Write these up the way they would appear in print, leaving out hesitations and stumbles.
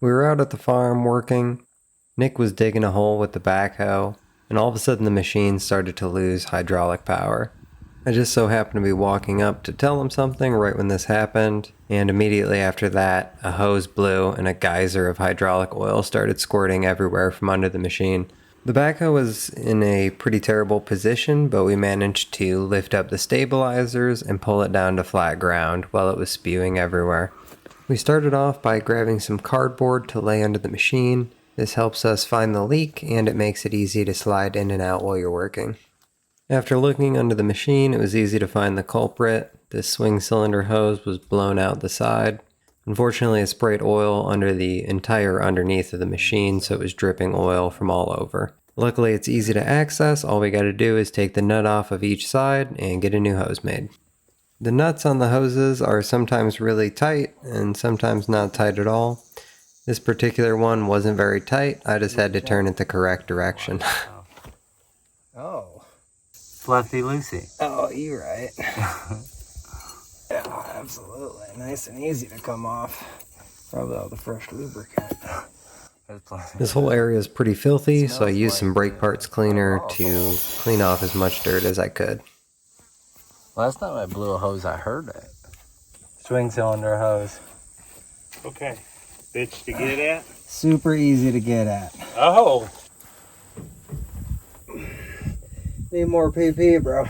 We were out at the farm working. Nick was digging a hole with the backhoe, and all of a sudden the machine started to lose hydraulic power. I just so happened to be walking up to tell him something right when this happened, and immediately after that, a hose blew and a geyser of hydraulic oil started squirting everywhere from under the machine. The backhoe was in a pretty terrible position, but we managed to lift up the stabilizers and pull it down to flat ground while it was spewing everywhere. We started off by grabbing some cardboard to lay under the machine. This helps us find the leak, and it makes it easy to slide in and out while you're working. After looking under the machine, it was easy to find the culprit. This swing cylinder hose was blown out the side. Unfortunately, it sprayed oil under the entire underneath of the machine, so it was dripping oil from all over. Luckily, it's easy to access. All we gotta do is take the nut off of each side and get a new hose made. The nuts on the hoses are sometimes really tight and sometimes not tight at all. This particular one wasn't very tight. I just had to turn it the correct direction. Oh. Fluffy Lucy. Oh, you're right. Yeah, absolutely. Nice and easy to come off. Probably all the fresh lubricant. This whole area is pretty filthy, so I used some brake parts cleaner to clean off as much dirt as I could. Last time I blew a hose, I heard it. Swing cylinder hose. Okay. Bitch to get at? Super easy to get at. Oh! Need more PP, bro.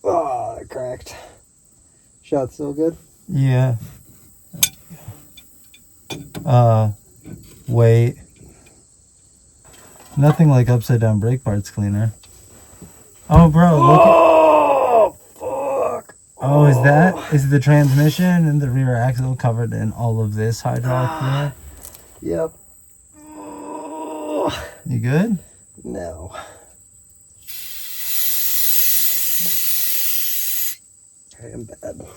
Oh, that cracked. Shot still good? Yeah. Wait. Nothing like upside down brake parts cleaner. Oh, bro, look at... Oh, is the transmission and the rear axle covered in all of this hydraulic fluid? Yep. You good? No. I am bad.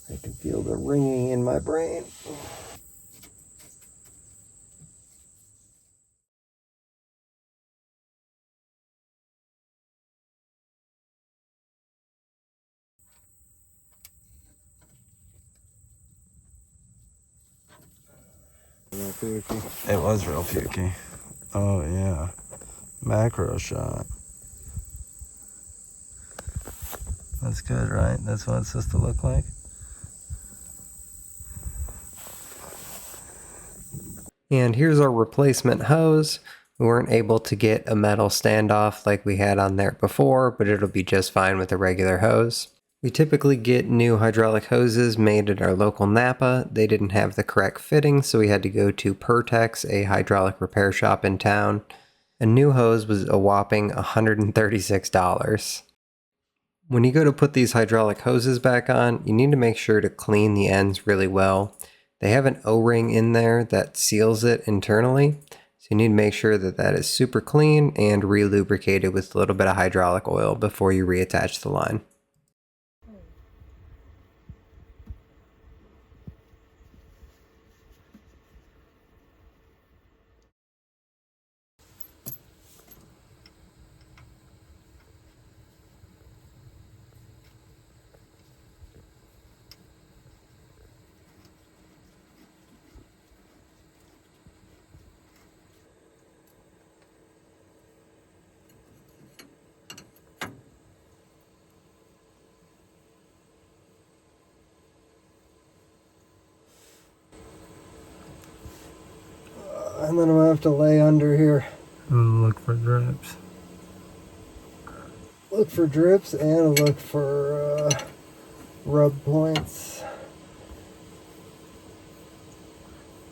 I can feel the ringing in my brain. It was real pukey. Oh, yeah. Macro shot. That's good, right? That's what it's supposed to look like? And here's our replacement hose. We weren't able to get a metal standoff like we had on there before, but it'll be just fine with a regular hose. We typically get new hydraulic hoses made at our local Napa. They didn't have the correct fitting, so we had to go to Pertex, a hydraulic repair shop in town. A new hose was a whopping $136. When you go to put these hydraulic hoses back on, you need to make sure to clean the ends really well. They have an O-ring in there that seals it internally, so you need to make sure that that is super clean and re-lubricated with a little bit of hydraulic oil before you reattach the line. And then I'm gonna have to lay under here. And look for drips. Look for drips and look for rub points.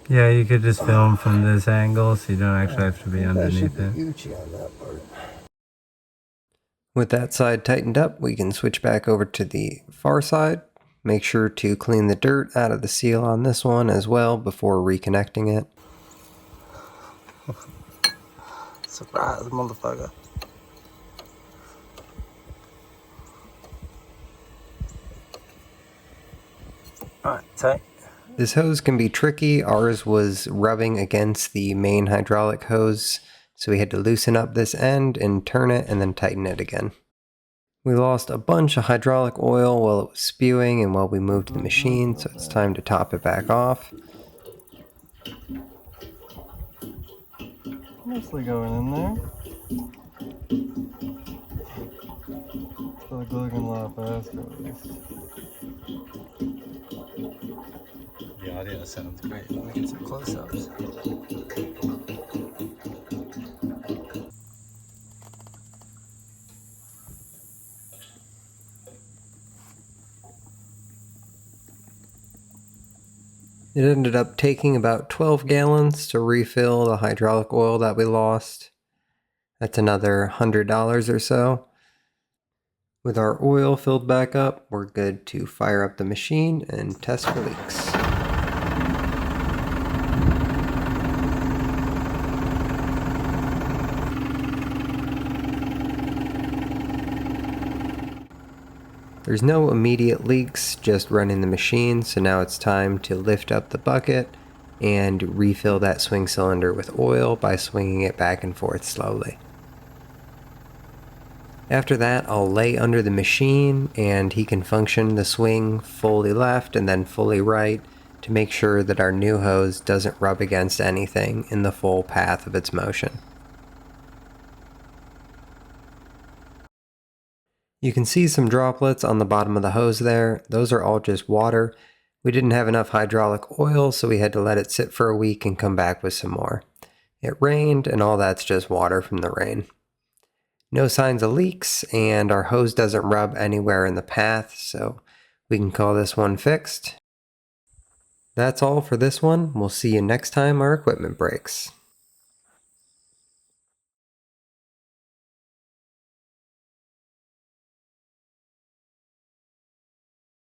Yeah, you could just film from this angle so you don't actually have to be underneath that should it. be Gucci on that part. With that side tightened up, we can switch back over to the far side. Make sure to clean the dirt out of the seal on this one as well before reconnecting it. Surprise, motherfucker. Alright, tight. This hose can be tricky. Ours was rubbing against the main hydraulic hose, so we had to loosen up this end and turn it and then tighten it again. We lost a bunch of hydraulic oil while it was spewing and while we moved the machine, so it's time to top it back off. Mostly going in there. Still going a lot faster at least. The audio sounds great. Let me get some close-ups. It ended up taking about 12 gallons to refill the hydraulic oil that we lost. That's another $100 or so. With our oil filled back up, we're good to fire up the machine and test for leaks. There's no immediate leaks, just running the machine, so now it's time to lift up the bucket and refill that swing cylinder with oil by swinging it back and forth slowly. After that, I'll lay under the machine and he can function the swing fully left and then fully right to make sure that our new hose doesn't rub against anything in the full path of its motion. You can see some droplets on the bottom of the hose there. Those are all just water. We didn't have enough hydraulic oil, so we had to let it sit for a week and come back with some more. It rained, and all that's just water from the rain. No signs of leaks, and our hose doesn't rub anywhere in the path, so we can call this one fixed. That's all for this one. We'll see you next time our equipment breaks.